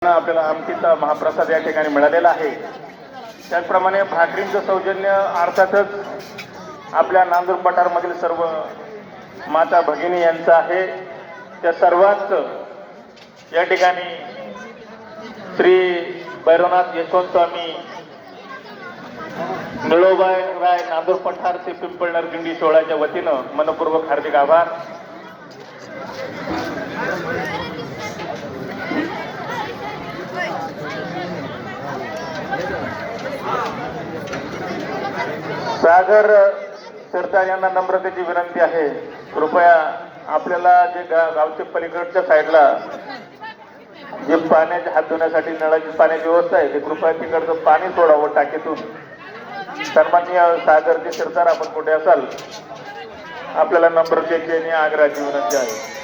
आपल्याला आमटीचा महाप्रसाद या ठिकाणी मिळालेला आहे। त्याचप्रमाणे भाकरींचं सौजन्य अर्थातच आपल्या नांदूर पठारमधील सर्व माता भगिनी यांचं आहे। त्या सर्वांच या ठिकाणी श्री भैरवनाथ यशवंत स्वामी निळोबाई राय नांदूर पठार ते पिंपळनेर दिंडी सोहळ्याच्या वतीनं मनपूर्वक हार्दिक आभार। सागर सरदार यांना नम्रतेची विनंती आहे, कृपया आपल्याला जे गावच्या पलीकडच्या साईडला जे पाण्याचे हात धुण्यासाठी नळाची पाण्याची व्यवस्था आहे ते कृपया तिकडचं पाणी सोडावं टाकीतून। सन्माननीय सागरजी सरदार, आपण कुठे असाल, आपल्याला नम्रतेची आणि आग्रहाची विनंती आहे।